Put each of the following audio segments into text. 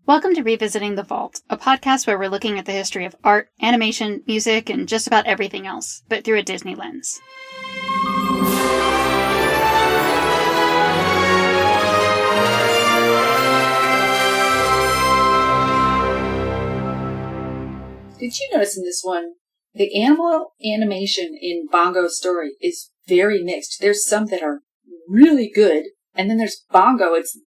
Welcome to Revisiting the Vault, a podcast where we're looking at the history of art, animation, music, and just about everything else, but through a Disney lens. Did you notice in this one, the animal animation in Bongo's story is very mixed. There's some that are really good, and then there's Bongo. It's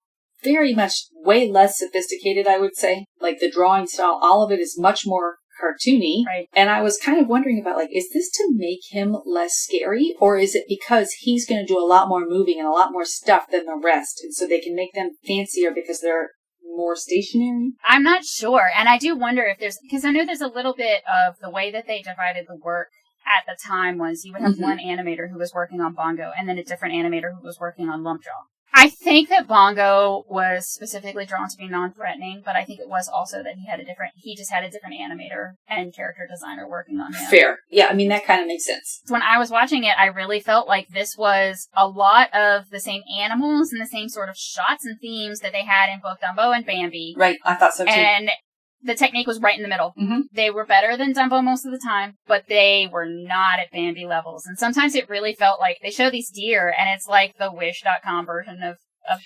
very much way less sophisticated, I would say. Like the drawing style, all of it is much more cartoony. Right. And I was kind of wondering about, is this to make him less scary? Or is it because he's going to do a lot more moving and a lot more stuff than the rest? And so they can make them fancier because they're more stationary? I'm not sure. And I do wonder if there's, because I know there's a little bit of the way that they divided the work at the time was you would have one animator who was working on Bongo and then a different animator who was working on Lumpjaw. I think that Bongo was specifically drawn to be non-threatening, but I think it was also that he just had a different animator and character designer working on him. Fair. Yeah, I mean, that kind of makes sense. When I was watching it, I really felt like this was a lot of the same animals and the same sort of shots and themes that they had in both Dumbo and Bambi. Right, I thought so too. And the technique was right in the middle. Mm-hmm. They were better than Dumbo most of the time, but they were not at Bambi levels. And sometimes it really felt like they show these deer, and it's like the Wish.com version of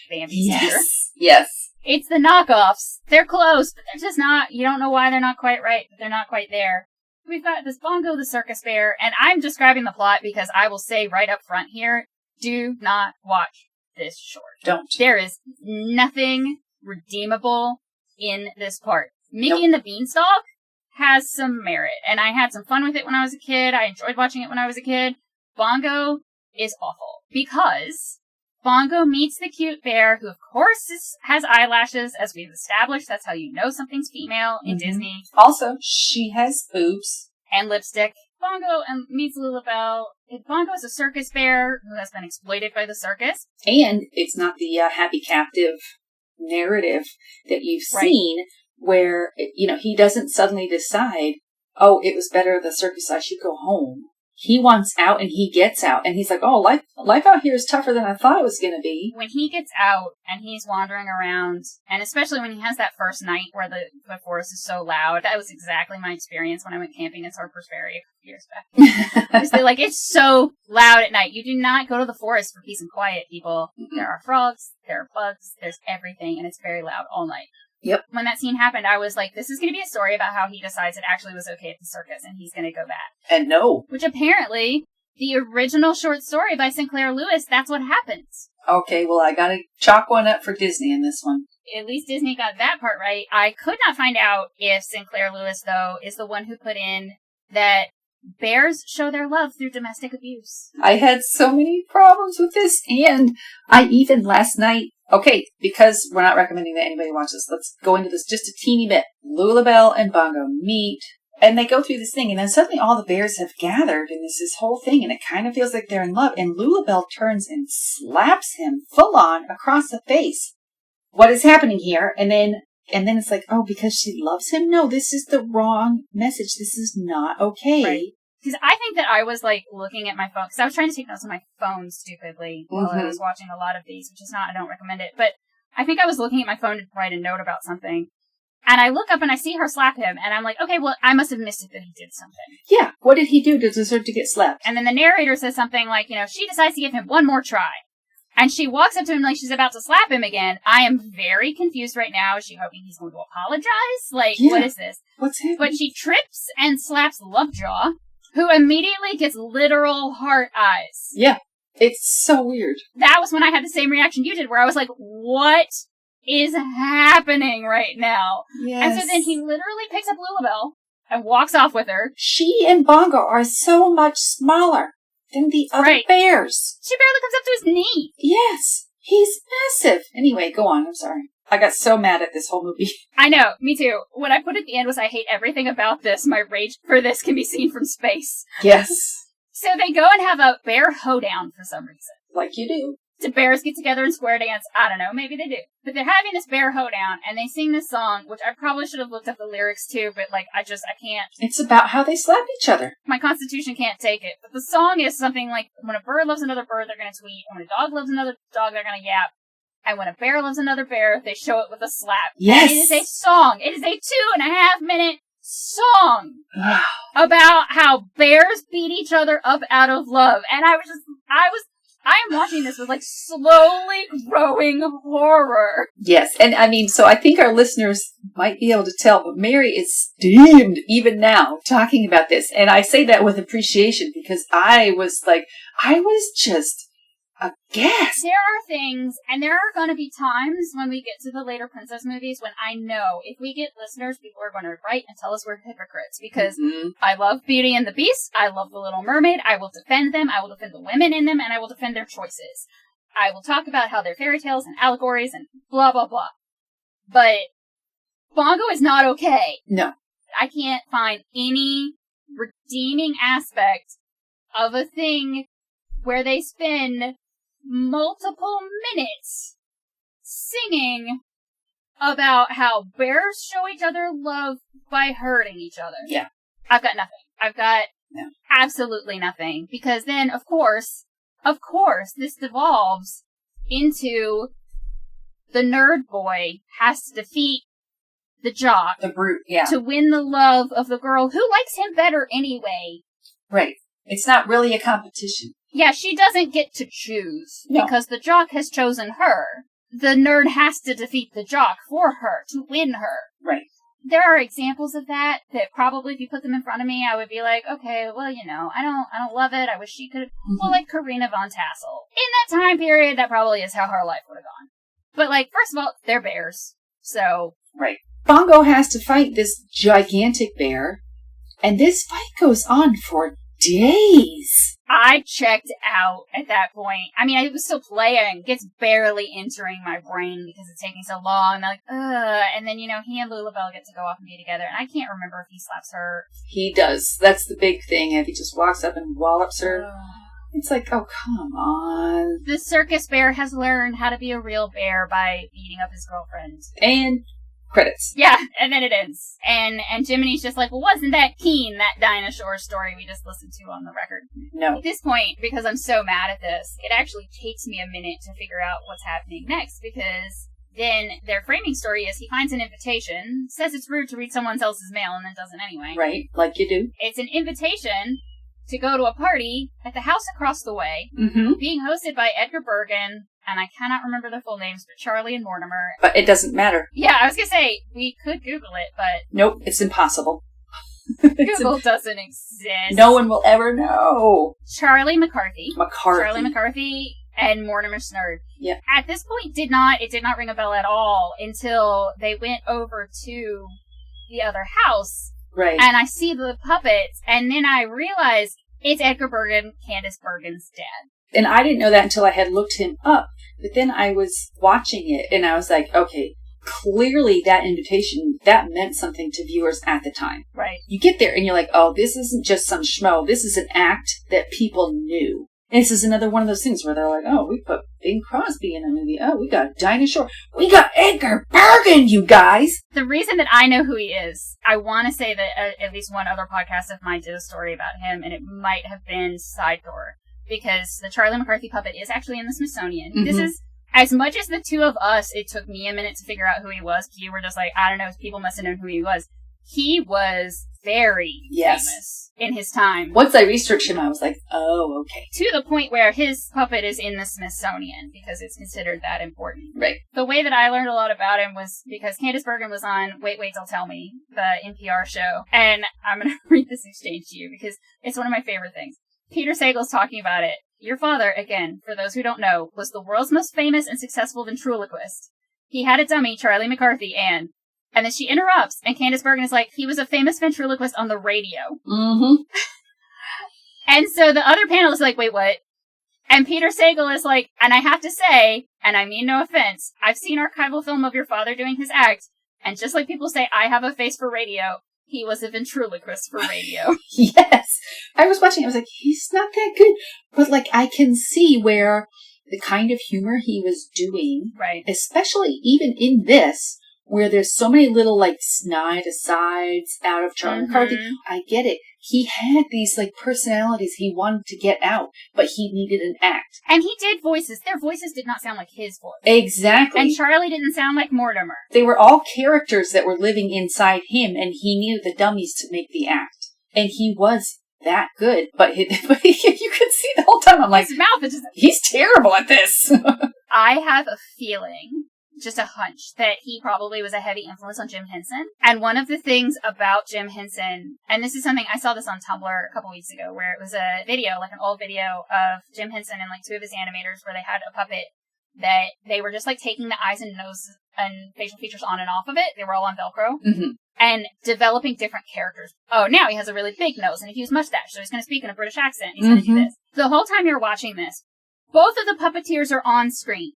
Bambi's deer. Yes. It's the knockoffs. They're close, but they're just not. You don't know why they're not quite right, but they're not quite there. We've got this Bongo the circus bear, and I'm describing the plot because I will say right up front here, do not watch this short. Don't. There is nothing redeemable in this part. Mickey and the Beanstalk has some merit, and I had some fun with it when I was a kid. I enjoyed watching it when I was a kid. Bongo is awful because Bongo meets the cute bear, who of course has eyelashes, as we've established. That's how you know something's female in Disney. Also, she has boobs. And lipstick. Bongo meets Lulabelle. Bongo is a circus bear who has been exploited by the circus. And it's not the happy captive narrative that you've seen, where, he doesn't suddenly decide, oh, it was better the circus, I should go home. He wants out and he gets out. And he's like, oh, life out here is tougher than I thought it was going to be. When he gets out and he's wandering around, and especially when he has that first night where the forest is so loud, that was exactly my experience when I went camping in Harper's Ferry a few years back. It's so loud at night. You do not go to the forest for peace and quiet, people. Mm-hmm. There are frogs, there are bugs, there's everything, and it's very loud all night. Yep. When that scene happened, I was like, this is going to be a story about how he decides it actually was okay at the circus and he's going to go back. And no. Which apparently, the original short story by Sinclair Lewis, that's what happens. Okay, well, I got to chalk one up for Disney in this one. At least Disney got that part right. I could not find out if Sinclair Lewis, though, is the one who put in that bears show their love through domestic abuse. I had so many problems with this, and I even last night, because we're not recommending that anybody watch this, let's go into this just a teeny bit. Lulabelle and Bongo meet, and they go through this thing, and then suddenly all the bears have gathered, and this whole thing, and it kind of feels like they're in love, and Lulabelle turns and slaps him full on across the face. What is happening here? And then it's like, oh, because she loves him? No, this is the wrong message. This is not okay. Right. Because I think that I was, looking at my phone, because I was trying to take notes on my phone stupidly while I was watching a lot of these, which is I don't recommend it, but I think I was looking at my phone to write a note about something, and I look up and I see her slap him, and I'm like, okay, well, I must have missed it that he did something. Yeah, what did he do to deserve to get slapped? And then the narrator says something like, she decides to give him one more try. And she walks up to him like she's about to slap him again. I am very confused right now. Is she hoping he's going to apologize? What is this? What's happening? But she trips and slaps Lovejaw, who immediately gets literal heart eyes. Yeah, it's so weird. That was when I had the same reaction you did, where I was like, what is happening right now? Yes. And so then he literally picks up Lulabelle and walks off with her. She and Bongo are so much smaller than the other bears. She barely comes up to his knee. Yes, he's massive. Anyway, go on, I'm sorry. I got so mad at this whole movie. I know, me too. What I put at the end was, I hate everything about this. My rage for this can be seen from space. Yes. So they go and have a bear hoedown for some reason. Like you do. Do bears get together and square dance? I don't know, maybe they do. But they're having this bear hoedown, and they sing this song, which I probably should have looked up the lyrics too, but I can't. It's about how they slap each other. My constitution can't take it. But the song is something like, when a bird loves another bird, they're gonna tweet. When a dog loves another dog, they're gonna yap. And when a bear loves another bear, they show it with a slap. Yes. And it is a song. It is a 2.5-minute song about how bears beat each other up out of love. And I am watching this with like slowly growing horror. Yes. And I mean, so I think our listeners might be able to tell, but Mary is steamed even now talking about this. And I say that with appreciation because I was just aghast. There are things, and there are going to be times when we get to the later princess movies when I know if we get listeners, people are going to write and tell us we're hypocrites because I love Beauty and the Beast. I love The Little Mermaid. I will defend them. I will defend the women in them, and I will defend their choices. I will talk about how they're fairy tales and allegories and blah, blah, blah. But Bongo is not okay. No. I can't find any redeeming aspect of a thing where they spend multiple minutes singing about how bears show each other love by hurting each other. Yeah. I've got nothing. I've got absolutely nothing. Because then, of course, this devolves into the nerd boy has to defeat the jock. The brute, yeah. To win the love of the girl who likes him better anyway. Right. It's not really a competition. Yeah, she doesn't get to choose because the jock has chosen her. The nerd has to defeat the jock for her, to win her. Right. There are examples of that probably if you put them in front of me, I would be like, okay, well, I don't love it. I wish she could. Well, like Karina von Tassel. In that time period, that probably is how her life would have gone. But like, first of all, they're bears. So. Right. Bongo has to fight this gigantic bear, and this fight goes on for days. I checked out at that point. I mean, I was still playing. It's barely entering my brain because it's taking so long. And I'm like, ugh. And then, he and Lulabelle get to go off and be together. And I can't remember if he slaps her. He does. That's the big thing. If he just walks up and wallops her. It's like, oh, come on. The circus bear has learned how to be a real bear by beating up his girlfriend. And credits. Yeah, and then it ends. And Jiminy's just like, well, wasn't that keen, that dinosaur story we just listened to on the record? No. At this point, because I'm so mad at this, it actually takes me a minute to figure out what's happening next, because then their framing story is he finds an invitation, says it's rude to read someone else's mail, and then doesn't anyway. Right, like you do. It's an invitation to go to a party at the house across the way, being hosted by Edgar Bergen, and I cannot remember their full names, but Charlie and Mortimer. But it doesn't matter. Yeah, I was going to say, we could Google it, but... Nope, it's impossible. Google doesn't exist. No one will ever know. Charlie McCarthy. Charlie McCarthy and Mortimer Snerd. Yeah. At this point, it did not ring a bell at all until they went over to the other house. Right. And I see the puppets, and then I realize it's Edgar Bergen, Candace Bergen's dad. And I didn't know that until I had looked him up. But then I was watching it, and I was like, okay, clearly that invitation, that meant something to viewers at the time. Right. You get there, and you're like, oh, this isn't just some schmo. This is an act that people knew. And this is another one of those things where they're like, oh, we put Bing Crosby in a movie. Oh, we got Dinah Shore. We got Edgar Bergen, you guys. The reason that I know who he is, I want to say that at least one other podcast of mine did a story about him, and it might have been Side Door, because the Charlie McCarthy puppet is actually in the Smithsonian. This is, as much as the two of us, it took me a minute to figure out who he was, because you were just like, I don't know, people must have known who he was. He was very famous in his time. Once I researched him, I was like, oh, okay. To the point where his puppet is in the Smithsonian, because it's considered that important. Right. The way that I learned a lot about him was because Candace Bergen was on Wait, They'll Tell Me, the NPR show. And I'm going to read this exchange to you, because it's one of my favorite things. Peter Sagal's talking about it. Your father, again, for those who don't know, was the world's most famous and successful ventriloquist. He had a dummy, Charlie McCarthy, and then she interrupts, and Candace Bergen is like, he was a famous ventriloquist on the radio. And so the other panel is like, wait, what? And Peter Sagal is like, and I have to say, and I mean no offense, I've seen archival film of your father doing his act, and just like people say, I have a face for radio, he was a ventriloquist for radio. Yes. I was watching, I was like, he's not that good. But like, I can see where the kind of humor he was doing, right? Especially even in this, where there's so many little like snide asides out of Charlie McCarthy. I get it. he had these like personalities he wanted to get out, but he needed an act. And he did voices. Their voices did not sound like his voice. Exactly. And Charlie didn't sound like Mortimer. They were all characters that were living inside him, and he needed the dummies to make the act. And he was that good, but you could see the whole time, I'm like, his mouth is just... he's terrible at this. I have a feeling, just a hunch, that he probably was a heavy influence on Jim Henson. And one of the things about Jim Henson, and this is something, I saw this on Tumblr a couple weeks ago, where it was a video, like an old video of Jim Henson and like two of his animators where they had a puppet that they were just like taking the eyes and nose and facial features on and off of it. They were all on Velcro. Mm-hmm. And developing different characters. Oh, now he has a really big nose and a huge mustache, so he's going to speak in a British accent. He's going to do this. The whole time you're watching this, both of the puppeteers are on screen.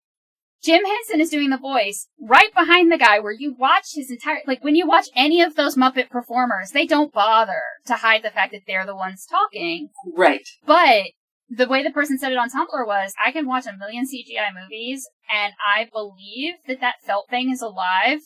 Jim Henson is doing the voice right behind the guy where you watch his entire... Like, when you watch any of those Muppet performers, they don't bother to hide the fact that they're the ones talking. Right. But the way the person said it on Tumblr was, I can watch a million CGI movies, and I believe that that felt thing is alive.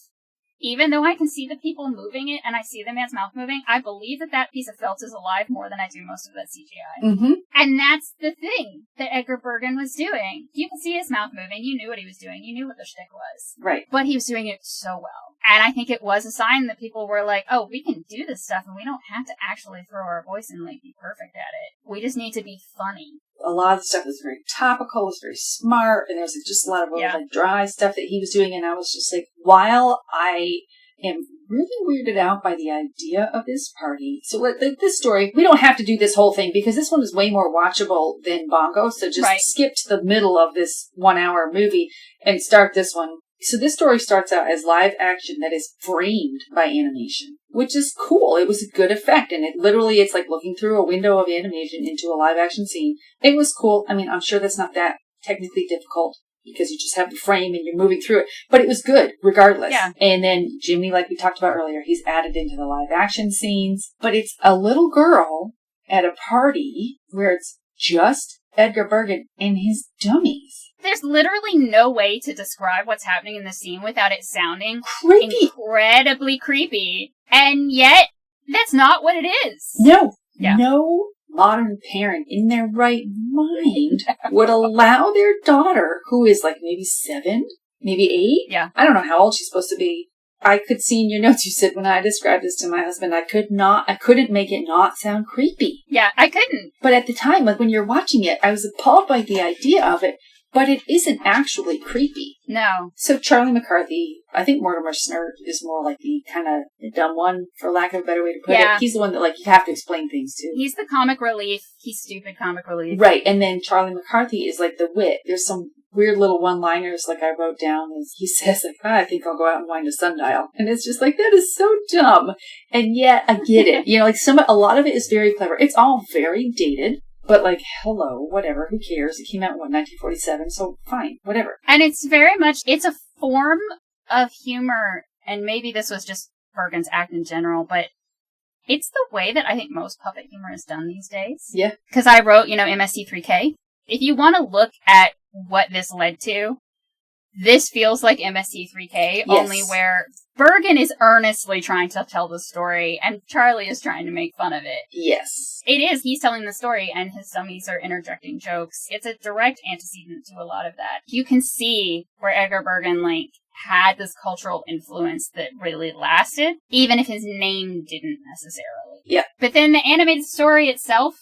Even though I can see the people moving it and I see the man's mouth moving, I believe that that piece of felt is alive more than I do most of that CGI. Mm-hmm. And that's the thing that Edgar Bergen was doing. You could see his mouth moving. You knew what he was doing. You knew what the shtick was. Right. But he was doing it so well. And I think it was a sign that people were like, oh, we can do this stuff and we don't have to actually throw our voice and like be perfect at it. We just need to be funny. A lot of the stuff was very topical, was very smart, and there was just a lot of like dry stuff that he was doing, and I was just like, while I am really weirded out by the idea of this party. So this story, we don't have to do this whole thing because this one is way more watchable than Bongo, so just skip to the middle of this 1 hour movie and start this one. So this story starts out as live action that is framed by animation, which is cool. It was a good effect, and it's like looking through a window of animation into a live action scene. It was cool. I mean, I'm sure that's not that technically difficult because you just have the frame and you're moving through it, but it was good regardless. Yeah. And then Jimmy, like we talked about earlier, he's added into the live action scenes, but it's a little girl at a party where it's just Edgar Bergen and his dummies. There's literally no way to describe what's happening in the scene without it sounding creepy. Incredibly creepy. And yet, that's not what it is. No. Yeah. No modern parent in their right mind would allow their daughter, who is like maybe 7, maybe 8. Yeah. I don't know how old she's supposed to be. I could see in your notes you said when I described this to my husband, I couldn't make it not sound creepy. Yeah, I couldn't. But at the time, like when you're watching it, I was appalled by the idea of it. But it isn't actually creepy. No. So Charlie McCarthy, I think Mortimer Snert is more like the kind of dumb one, for lack of a better way to put it. He's the one that like you have to explain things to. He's the comic relief. He's stupid comic relief. Right. And then Charlie McCarthy is like the wit. There's some weird little one-liners like I wrote down. He says like, I think I'll go out and wind a sundial. And it's just like, that is so dumb. And yet I get it. You know, like a lot of it is very clever. It's all very dated. But, like, hello, whatever, who cares? It came out in, 1947, so fine, whatever. And it's very much, it's a form of humor, and maybe this was just Bergen's act in general, but it's the way that I think most puppet humor is done these days. Yeah. Because I wrote, MST3K. If you want to look at what this led to, this feels like MST3K, only where Bergen is earnestly trying to tell the story, and Charlie is trying to make fun of it. Yes. It is. He's telling the story, and his dummies are interjecting jokes. It's a direct antecedent to a lot of that. You can see where Edgar Bergen, had this cultural influence that really lasted, even if his name didn't necessarily. Yeah. But then the animated story itself,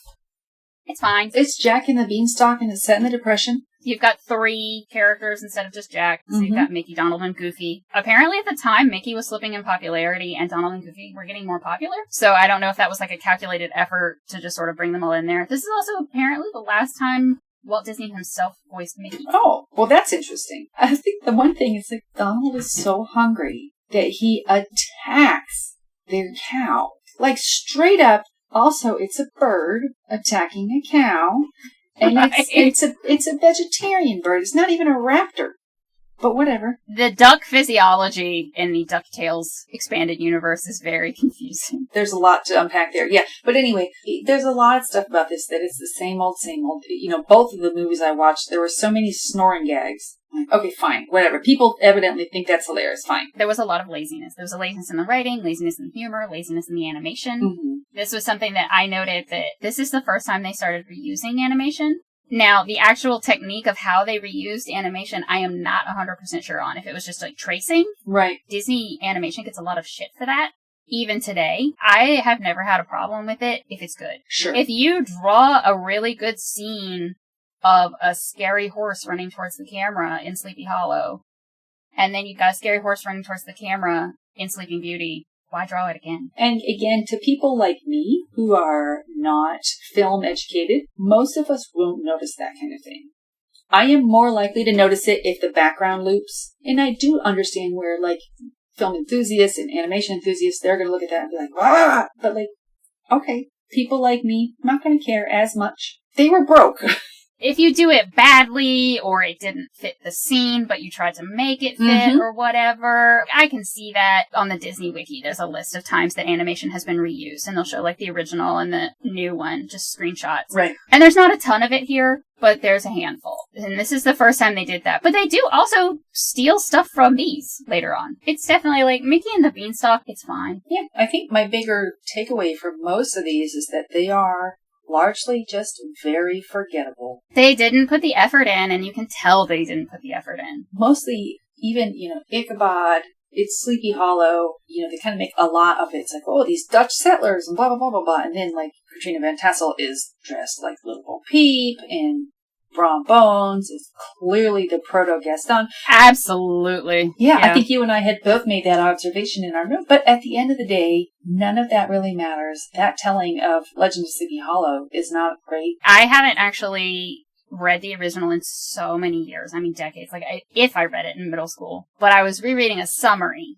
it's fine. It's Jack and the Beanstalk, and it's set in the Depression. You've got 3 characters instead of just Jack. So you've got Mickey, Donald, and Goofy. Apparently at the time, Mickey was slipping in popularity and Donald and Goofy were getting more popular. So I don't know if that was like a calculated effort to just sort of bring them all in there. This is also apparently the last time Walt Disney himself voiced Mickey. Oh, well that's interesting. I think the one thing is like Donald is so hungry that he attacks their cow. Like straight up. Also, it's a bird attacking a cow. And it's a vegetarian bird. It's not even a raptor. But whatever. The duck physiology in the DuckTales expanded universe is very confusing. There's a lot to unpack there. Yeah. But anyway, there's a lot of stuff about this that is the same old, same old. Both of the movies I watched, there were so many snoring gags. Like, okay, fine, whatever. People evidently think that's hilarious. Fine. There was a lot of laziness. There was a laziness in the writing, laziness in the humor, laziness in the animation. Mm-hmm. This was something that I noted that this is the first time they started reusing animation. Now, the actual technique of how they reused animation, I am not 100% sure on. If it was just like tracing. Right. Disney animation gets a lot of shit for that. Even today, I have never had a problem with it if it's good. Sure. If you draw a really good scene of a scary horse running towards the camera in Sleepy Hollow, and then you've got a scary horse running towards the camera in Sleeping Beauty, why draw it again? And again, to people like me who are not film educated, most of us won't notice that kind of thing. I am more likely to notice it if the background loops. And I do understand where, like, film enthusiasts and animation enthusiasts, they're going to look at that and be like, "Wah!" But, like, okay, people like me, not going to care as much. They were broke. If you do it badly, or it didn't fit the scene, but you tried to make it fit, or whatever, I can see that on the Disney Wiki. There's a list of times that animation has been reused, and they'll show, like, the original and the new one, just screenshots. Right. And there's not a ton of it here, but there's a handful. And this is the first time they did that. But they do also steal stuff from these later on. It's definitely like Mickey and the Beanstalk, it's fine. Yeah, I think my bigger takeaway from most of these is that they are largely just very forgettable. They didn't put the effort in, and you can tell they didn't put the effort in. Mostly, even, Ichabod, it's Sleepy Hollow, they kind of make a lot of it. It's like, oh, these Dutch settlers and blah, blah, blah, blah, blah. And then, like, Katrina Van Tassel is dressed like Little Bo Peep, and Brom Bones is clearly the proto-Gaston. Absolutely. Yeah, I think you and I had both made that observation in our note. But at the end of the day, none of that really matters. That telling of Legend of Sleepy Hollow is not great. I haven't actually read the original in so many years. I mean, decades. Like, if I read it in middle school. But I was rereading a summary.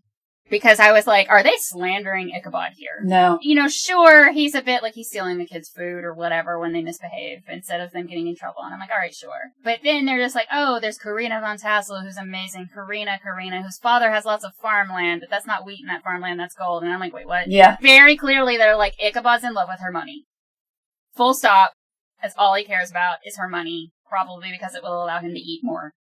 Because I was like, are they slandering Ichabod here? No. Sure, he's a bit like he's stealing the kids' food or whatever when they misbehave instead of them getting in trouble. And I'm like, all right, sure. But then they're just like, oh, there's Karina Von Tassel, who's amazing. Karina, whose father has lots of farmland, but that's not wheat in that farmland, that's gold. And I'm like, wait, what? Yeah. Very clearly, they're like, Ichabod's in love with her money. Full stop. That's all he cares about is her money, probably because it will allow him to eat more.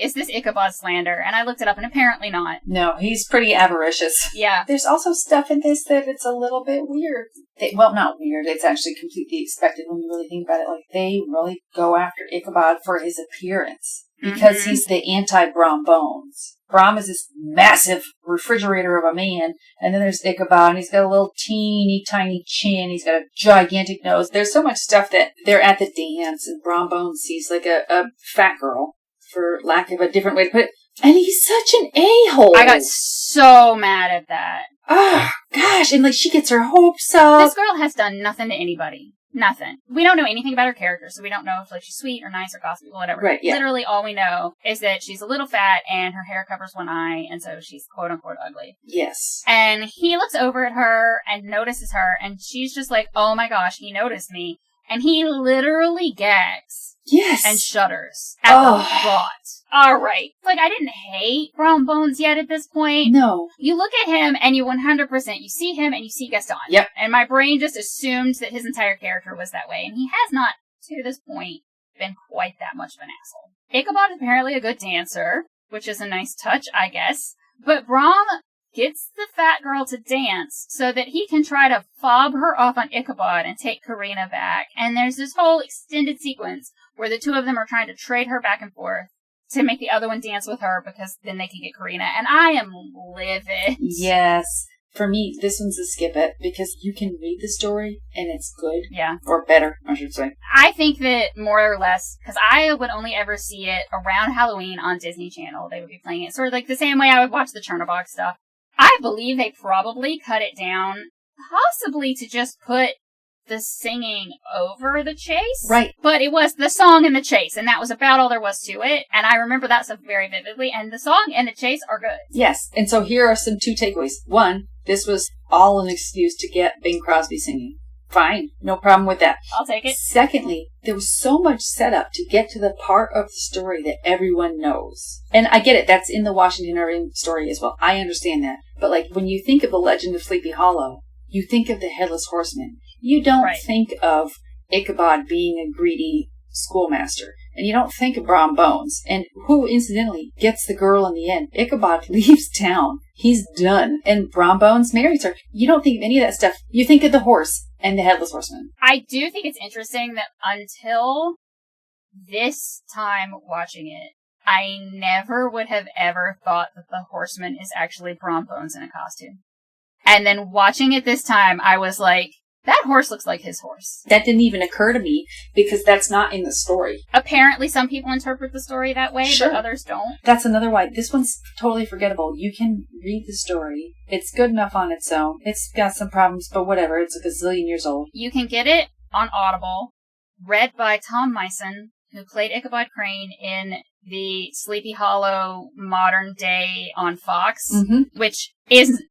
Is this Ichabod slander? And I looked it up, and apparently not. No, he's pretty avaricious. Yeah. There's also stuff in this that it's a little bit weird. Well, not weird. It's actually completely expected when you really think about it. Like, they really go after Ichabod for his appearance. Because he's the anti-Brom Bones. Brom is this massive refrigerator of a man, and then there's Ichabod, and he's got a little teeny tiny chin, he's got a gigantic nose. There's so much stuff that they're at the dance, and Brom Bones sees like a fat girl, for lack of a different way to put it. And he's such an a-hole. I got so mad at that. Oh, gosh. And, like, she gets her hopes up. This girl has done nothing to anybody. Nothing. We don't know anything about her character, so we don't know if, like, she's sweet or nice or gossipy or whatever. Right, yeah. Literally all we know is that she's a little fat and her hair covers one eye, and so she's quote-unquote ugly. Yes. And he looks over at her and notices her, and she's just like, oh my gosh, he noticed me. And he literally gags. Yes. And shudders at the thought. All right. Like, I didn't hate Brom Bones yet at this point. No. You look at him and you 100%, you see him and you see Gaston. Yep. And my brain just assumed that his entire character was that way. And he has not, to this point, been quite that much of an asshole. Ichabod is apparently a good dancer, which is a nice touch, I guess. But Brom gets the fat girl to dance so that he can try to fob her off on Ichabod and take Karina back. And there's this whole extended sequence where the two of them are trying to trade her back and forth to make the other one dance with her because then they can get Karina. And I am livid. Yes. For me, this one's a skip it because you can read the story and it's good. Yeah. Or better, I should say. I think that more or less, because I would only ever see it around Halloween on Disney Channel. They would be playing it sort of like the same way I would watch the Chernobyl stuff. I believe they probably cut it down, possibly to just put the singing over the chase. Right. But it was the song and the chase, and that was about all there was to it. And I remember that stuff very vividly, and the song and the chase are good. Yes. And so here are some two takeaways. One, this was all an excuse to get Bing Crosby singing. Fine. No problem with that. I'll take it. Secondly, there was so much setup to get to the part of the story that everyone knows. And I get it. That's in the Washington Irving story as well. I understand that. But like when you think of the Legend of Sleepy Hollow, you think of the Headless Horseman. You don't think of Ichabod being a greedy schoolmaster. And you don't think of Brom Bones. And who, incidentally, gets the girl in the end? Ichabod leaves town. He's done. And Brom Bones marries her. You don't think of any of that stuff. You think of the horse and the Headless Horseman. I do think it's interesting that until this time watching it, I never would have ever thought that the horseman is actually Brom Bones in a costume. And then watching it this time, I was like, that horse looks like his horse. That didn't even occur to me because that's not in the story. Apparently, some people interpret the story that way, Sure. but others don't. That's another why. This one's totally forgettable. You can read the story. It's good enough on its own. It's got some problems, but whatever. It's a gazillion years old. You can get it on Audible, read by Tom Meissen, who played Ichabod Crane in the Sleepy Hollow modern day on Fox, which is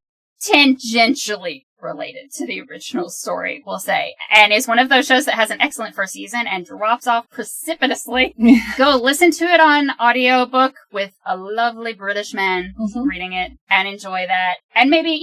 tangentially related to the original story, we'll say, and is one of those shows that has an excellent first season and drops off precipitously. Go listen to it on audiobook with a lovely British man reading it and enjoy that. And maybe,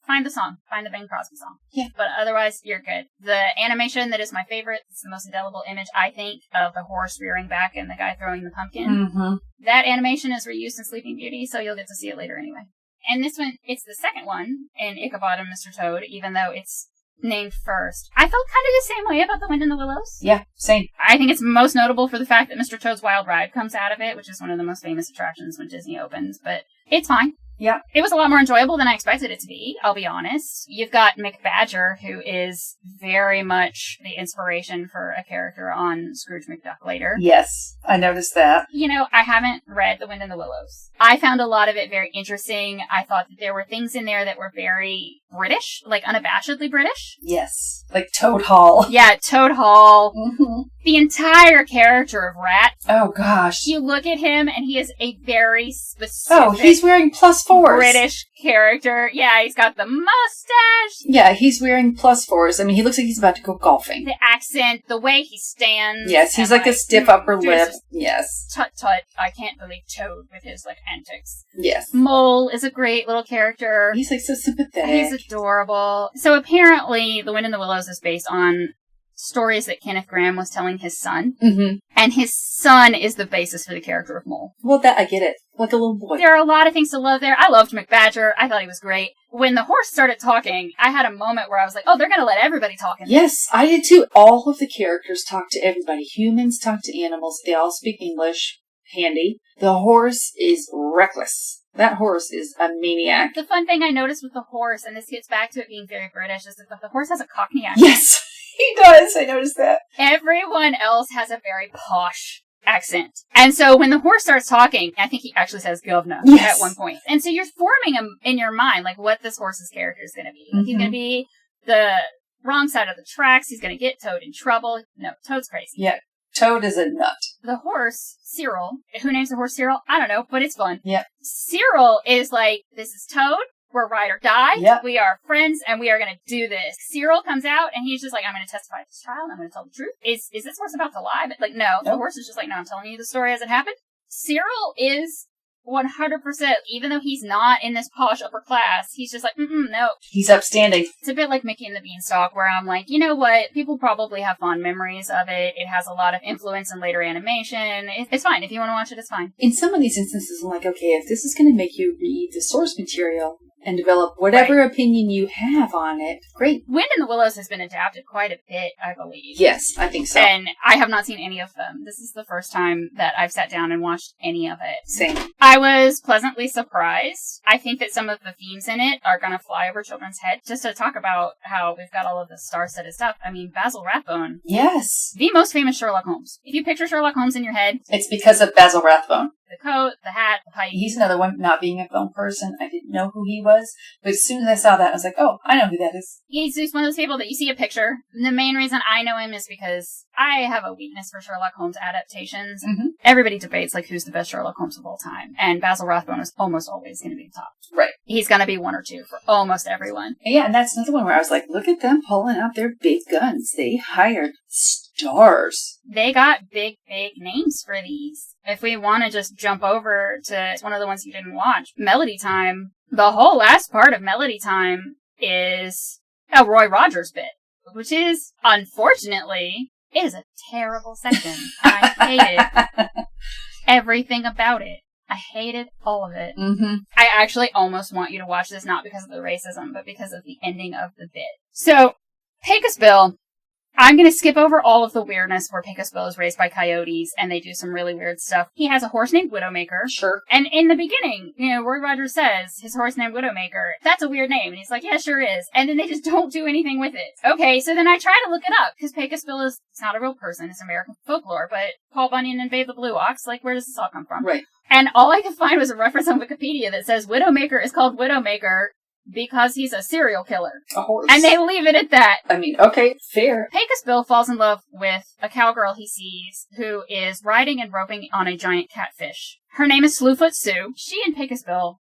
find the song. Find the Bing Crosby song. Yeah. But otherwise, you're good. The animation that is my favorite, it's the most indelible image, I think, of the horse rearing back and the guy throwing the pumpkin. That animation is reused in Sleeping Beauty, so you'll get to see it later anyway. And this one, it's the second one in Ichabod and Mr. Toad, even though it's named first. I felt kind of the same way about The Wind in the Willows. Yeah, same. I think it's most notable for the fact that Mr. Toad's Wild Ride comes out of it, which is one of the most famous attractions when Disney opens, but it's fine. Yeah. It was a lot more enjoyable than I expected it to be, I'll be honest. You've got Mick Badger, who is very much the inspiration for a character on Scrooge McDuck later. Yes, I noticed that. I haven't read The Wind in the Willows. I found a lot of it very interesting. I thought that there were things in there that were very British, like unabashedly British. Yes, like Toad Hall. Yeah, Toad Hall. The entire character of Rat. Oh, gosh. You look at him, and he is a very specific... Oh, he's wearing +4s. British character. Yeah, he's got the mustache. Yeah, he's wearing +4s. I mean, he looks like he's about to go golfing. The accent, the way he stands. Yes, he's like a stiff upper lip. Yes. Tut-tut, I can't believe Toad with his, antics. Yes. Mole is a great little character. He's, so sympathetic. He's adorable. So apparently, The Wind in the Willows is based on stories that Kenneth Grahame was telling his son. And his son is the basis for the character of Mole. Well, that I get it. Like a little boy. There are a lot of things to love there. I loved Mick Badger. I thought he was great. When the horse started talking, I had a moment where I was like, oh, they're going to let everybody talk. Yes, I did too. All of the characters talk to everybody. Humans talk to animals. They all speak English. Handy. The horse is reckless. That horse is a maniac. The fun thing I noticed with the horse, and this gets back to it being very British, is that the horse has a Cockney accent. Yes, he does. I noticed that. Everyone else has a very posh accent. And so when the horse starts talking, I think he actually says governor at one point. And so you're forming him in your mind, what this horse's character is going to be. He's going to be the wrong side of the tracks. He's going to get Toad in trouble. No, Toad's crazy. Yeah, Toad is a nut. The horse, Cyril, who names the horse Cyril? I don't know, but it's fun. Yeah. Cyril is like, this is Toad. We're ride or die. Yep. We are friends, and we are going to do this. Cyril comes out, and he's just like, I'm going to testify at this trial, and I'm going to tell the truth. Is this horse about to lie? But no. The horse is just like, no, I'm telling you the story as it happened. Cyril is 100%, even though he's not in this posh upper class, he's just like, no. He's upstanding. It's a bit like Mickey and the Beanstalk, where I'm like, you know what? People probably have fond memories of it. It has a lot of influence in later animation. It's fine. If you want to watch it, it's fine. In some of these instances, I'm like, okay, if this is going to make you read the source material and develop whatever opinion you have on it, great. Wind in the Willows has been adapted quite a bit, I believe. Yes, I think so. And I have not seen any of them. This is the first time that I've sat down and watched any of it. Same. I was pleasantly surprised. I think that some of the themes in it are going to fly over children's heads. Just to talk about how we've got all of the star-studded stuff. I mean, Basil Rathbone. Yes. The most famous Sherlock Holmes. If you picture Sherlock Holmes in your head, it's because of Basil Rathbone. The coat, the hat, the pipe. He's another one, not being a film person. I didn't know who he was. But as soon as I saw that, I was like, oh, I know who that is. He's just one of those people that you see a picture. The main reason I know him is because I have a weakness for Sherlock Holmes adaptations. Everybody debates, who's the best Sherlock Holmes of all time. And Basil Rathbone is almost always going to be the top. Right. He's going to be one or two for almost everyone. Yeah, and that's another one where I was like, look at them pulling out their big guns. They hired stars. They got big, big names for these. If we want to just jump over to one of the ones you didn't watch, Melody Time, the whole last part of Melody Time is a Roy Rogers bit, which is, unfortunately, It is a terrible section. I hated everything about it. I hated all of it. Mm-hmm. I actually almost want you to watch this, not because of the racism, but because of the ending of the bit. So, Pecos Bill, I'm going to skip over all of the weirdness where Pecos Bill is raised by coyotes, and they do some really weird stuff. He has a horse named Widowmaker. Sure. And in the beginning, Roy Rogers says, his horse named Widowmaker, that's a weird name. And he's like, yeah, sure is. And then they just don't do anything with it. Okay, so then I try to look it up, because Pecos Bill is not a real person. It's American folklore, but Paul Bunyan and Babe the Blue Ox, like, where does this all come from? Right. And all I could find was a reference on Wikipedia that says Widowmaker is called Widowmaker because he's a serial killer. A horse. And they leave it at that. I mean, okay, fair. Pecos Bill falls in love with a cowgirl he sees who is riding and roping on a giant catfish. Her name is Slewfoot Sue. She and Pecos Bill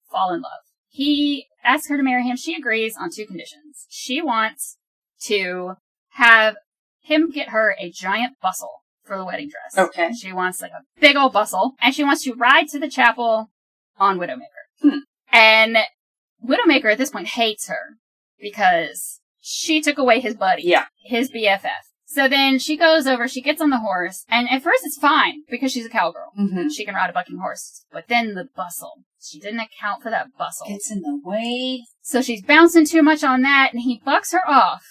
fall in love. He asks her to marry him. She agrees on 2 conditions. She wants to have him get her a giant bustle for the wedding dress. Okay. She wants like a big old bustle, and she wants to ride to the chapel on Widowmaker. And Widowmaker at this point hates her because she took away his buddy. Yeah. His BFF. So then she goes over, she gets on the horse, and at first it's fine because she's a cowgirl. Mm-hmm. She can ride a bucking horse. But then the bustle. She didn't account for that bustle. Gets in the way. So she's bouncing too much on that, and he bucks her off.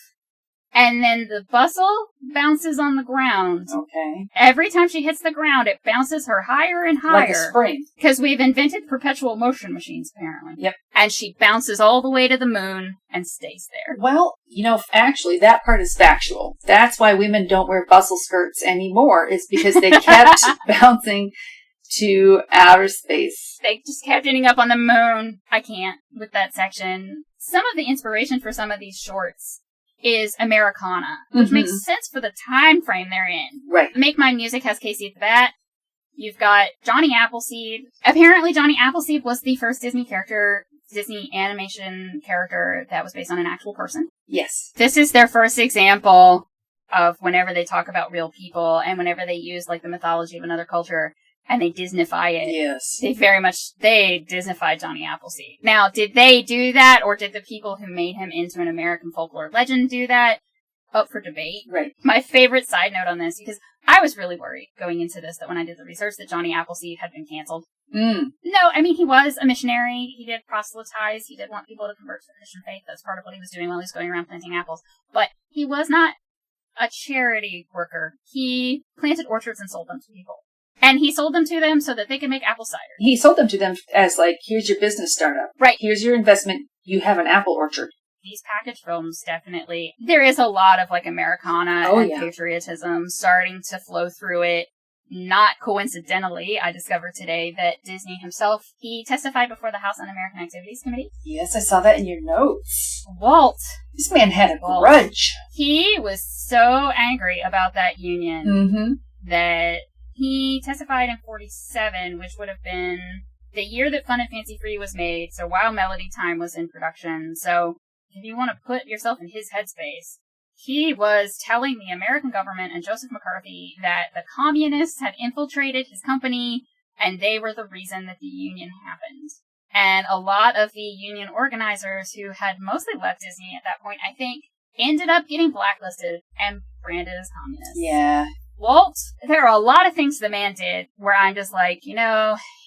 And then the bustle bounces on the ground. Okay. Every time she hits the ground, it bounces her higher and higher. Like a spring. Because we've invented perpetual motion machines, apparently. Yep. And she bounces all the way to the moon and stays there. Well, actually, that part is factual. That's why women don't wear bustle skirts anymore, is because they kept bouncing to outer space. They just kept ending up on the moon. I can't with that section. Some of the inspiration for some of these shorts is Americana, which makes sense for the time frame they're in. Right. Make Mine Music has Casey at the bat. You've got Johnny Appleseed. Apparently Johnny Appleseed was the first Disney animation character that was based on an actual person. Yes. This is their first example of whenever they talk about real people and whenever they use like the mythology of another culture and they Disneyfy it. Yes. They Disneyfied Johnny Appleseed. Now, did they do that, or did the people who made him into an American folklore legend do that? Up for debate. Right. My favorite side note on this, because I was really worried going into this that when I did the research that Johnny Appleseed had been canceled. No, I mean, he was a missionary. He did proselytize. He did want people to convert to the Christian faith. That's part of what he was doing while he was going around planting apples. But he was not a charity worker. He planted orchards and sold them to people. And he sold them to them so that they could make apple cider. He sold them to them as like, here's your business startup. Right. Here's your investment. You have an apple orchard. These package films definitely, there is a lot of like Americana and patriotism starting to flow through it. Not coincidentally, I discovered today that Disney himself, he testified before the House Un-American Activities Committee. Yes, I saw that in your notes. Walt. This man had a grudge. He was so angry about that union that he testified in 47, which would have been the year that Fun and Fancy Free was made, so while Melody Time was in production. So if you want to put yourself in his headspace, he was telling the American government and Joseph McCarthy that the communists had infiltrated his company and they were the reason that the union happened. And a lot of the union organizers who had mostly left Disney at that point, I think, ended up getting blacklisted and branded as communists. Yeah. Walt, there are a lot of things the man did where I'm just like,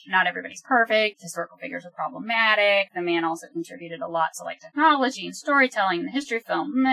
not everybody's perfect. Historical figures are problematic. The man also contributed a lot to like technology and storytelling and the history of film.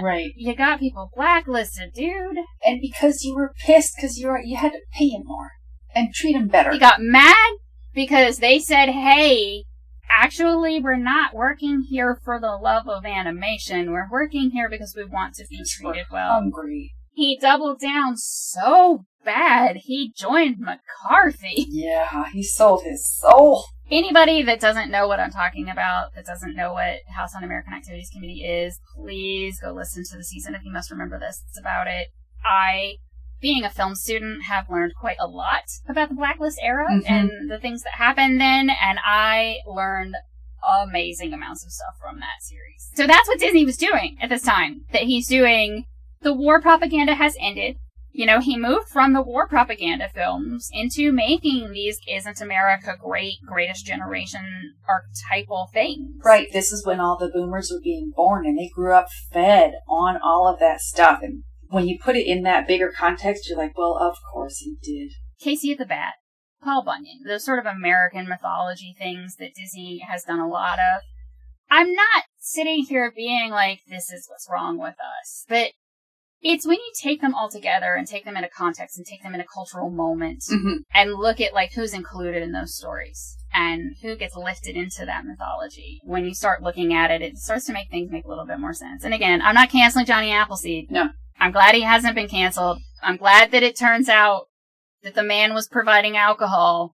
Right. You got people blacklisted, dude. And because you were pissed because you had to pay him more and treat him better. You got mad because they said, hey, actually, we're not working here for the love of animation. We're working here because we want to be treated well. Hungry. He doubled down so bad, he joined McCarthy. Yeah, he sold his soul. Anybody that doesn't know what I'm talking about, that doesn't know what House Un-American Activities Committee is, please go listen to the season if you must remember this. It's about it. I, being a film student, have learned quite a lot about the Blacklist era and the things that happened then, and I learned amazing amounts of stuff from that series. So that's what Disney was doing at this time, that he's doing. The war propaganda has ended. He moved from the war propaganda films into making these Isn't America Great, Greatest Generation archetypal things. Right. This is when all the boomers were being born and they grew up fed on all of that stuff. And when you put it in that bigger context, you're like, well, of course he did. Casey at the Bat, Paul Bunyan, those sort of American mythology things that Disney has done a lot of. I'm not sitting here being like, this is what's wrong with us. But it's when you take them all together and take them in a context and take them in a cultural moment and look at like who's included in those stories and who gets lifted into that mythology. When you start looking at it, it starts to make things make a little bit more sense. And again, I'm not canceling Johnny Appleseed. No. I'm glad he hasn't been canceled. I'm glad that it turns out that the man was providing alcohol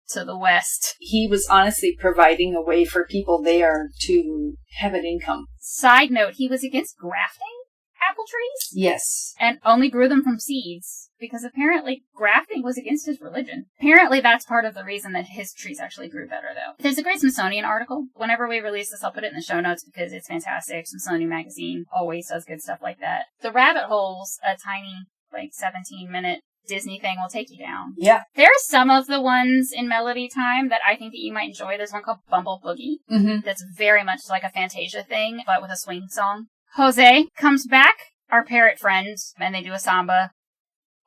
to the West. He was honestly providing a way for people there to have an income. Side note, he was against grafting apple trees? Yes. And only grew them from seeds, because apparently grafting was against his religion. Apparently that's part of the reason that his trees actually grew better, though. There's a great Smithsonian article. Whenever we release this, I'll put it in the show notes because it's fantastic. Smithsonian Magazine always does good stuff like that. The rabbit hole's a tiny, 17-minute Disney thing will take you down. Yeah. There are some of the ones in Melody Time that I think that you might enjoy. There's one called Bumble Boogie. That's very much like a Fantasia thing, but with a swing song. Jose comes back, our parrot friend, and they do a samba.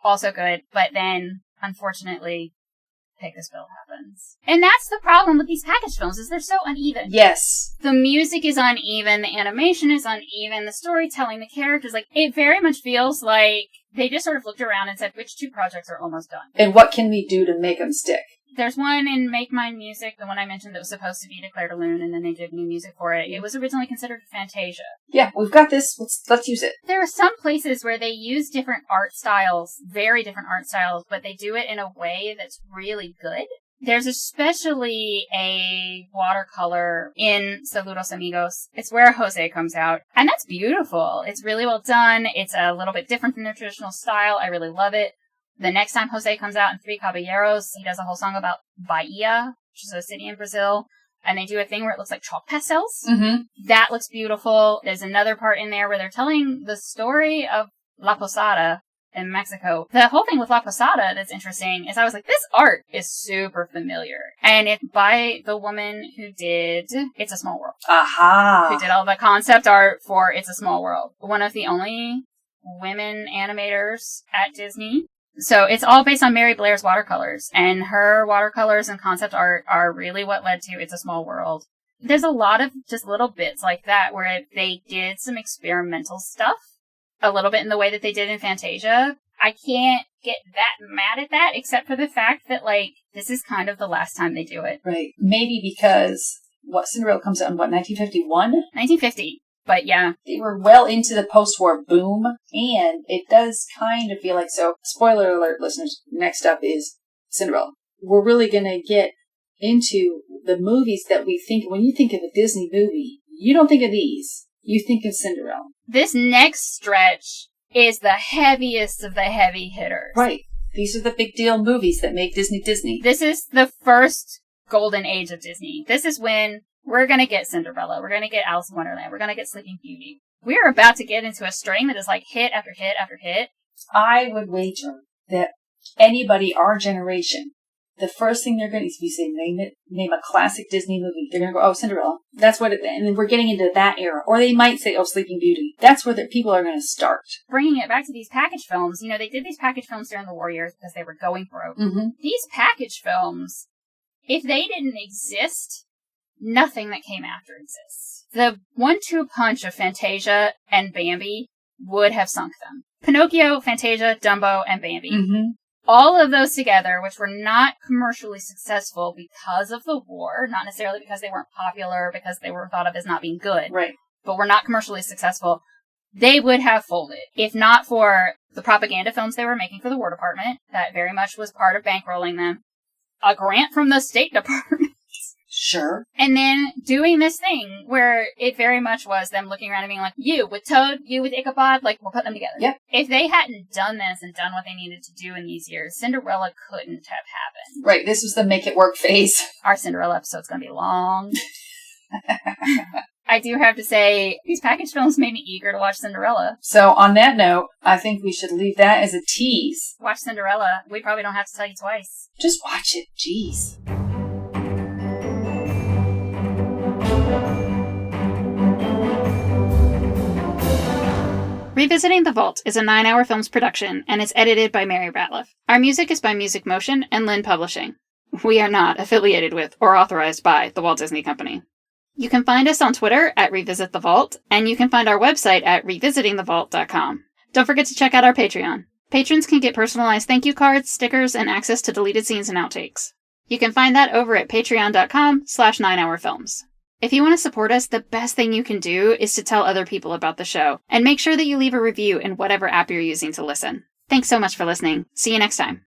Also good, but then, unfortunately, Pecosville happens. And that's the problem with these package films, is they're so uneven. Yes. The music is uneven, the animation is uneven, the storytelling, the characters, it very much feels like they just sort of looked around and said, which two projects are almost done? And what can we do to make them stick? There's one in Make Mine Music, the one I mentioned that was supposed to be Declare de Lune, and then they did new music for it. It was originally considered Fantasia. Yeah, we've got this. Let's use it. There are some places where they use different art styles, very different art styles, but they do it in a way that's really good. There's especially a watercolor in Saludos Amigos. It's where Jose comes out, and that's beautiful. It's really well done. It's a little bit different from their traditional style. I really love it. The next time Jose comes out in Three Caballeros, he does a whole song about Bahia, which is a city in Brazil, and they do a thing where it looks like chalk pastels. That looks beautiful. There's another part in there where they're telling the story of La Posada in Mexico. The whole thing with La Posada that's interesting is I was like, this art is super familiar. And it's by the woman who did It's a Small World. Aha. Who did all the concept art for It's a Small World. One of the only women animators at Disney. So it's all based on Mary Blair's watercolors, and her watercolors and concept art are really what led to It's a Small World. There's a lot of just little bits like that where they did some experimental stuff, a little bit in the way that they did in Fantasia. I can't get that mad at that, except for the fact that, this is kind of the last time they do it. Right. Maybe because, Cinderella comes out in, 1951? 1950. But yeah. They were well into the post-war boom, and it does kind of feel like, so, spoiler alert, listeners, next up is Cinderella. We're really going to get into the movies that we think, when you think of a Disney movie, you don't think of these. You think of Cinderella. This next stretch is the heaviest of the heavy hitters. Right. These are the big deal movies that make Disney Disney. This is the first golden age of Disney. This is when we're going to get Cinderella. We're going to get Alice in Wonderland. We're going to get Sleeping Beauty. We're about to get into a string that is hit after hit after hit. I would wager that anybody our generation, the first thing they're going to, if you say name a classic Disney movie, they're going to go, oh, Cinderella. That's what and then we're getting into that era. Or they might say, oh, Sleeping Beauty. That's where the people are going to start. Bringing it back to these package films, they did these package films during the war years because they were going broke. These package films, if they didn't exist, nothing that came after exists. The 1-2 punch of Fantasia and Bambi would have sunk them. Pinocchio, Fantasia, Dumbo, and Bambi. All of those together, which were not commercially successful because of the war, not necessarily because they weren't popular, because they were thought of as not being good, right? But were not commercially successful, they would have folded. If not for the propaganda films they were making for the War Department, that very much was part of bankrolling them, a grant from the State Department. Sure. And then doing this thing where it very much was them looking around and being like, you with Toad, you with Ichabod, we're putting them together. Yep. If they hadn't done this and done what they needed to do in these years, Cinderella couldn't have happened. Right. This was the make it work phase. Our Cinderella episode's going to be long. I do have to say, these package films made me eager to watch Cinderella. So on that note, I think we should leave that as a tease. Watch Cinderella. We probably don't have to tell you twice. Just watch it. Jeez. Revisiting the Vault is a 9 Hour Films production, and it's edited by Mary Ratliff. Our music is by Music Motion and Lynn Publishing. We are not affiliated with or authorized by the Walt Disney Company. You can find us on Twitter at Revisit the Vault, and you can find our website at revisitingthevault.com. Don't forget to check out our Patreon. Patrons can get personalized thank you cards, stickers, and access to deleted scenes and outtakes. You can find that over at patreon.com/9hourfilms. If you want to support us, the best thing you can do is to tell other people about the show, and make sure that you leave a review in whatever app you're using to listen. Thanks so much for listening. See you next time.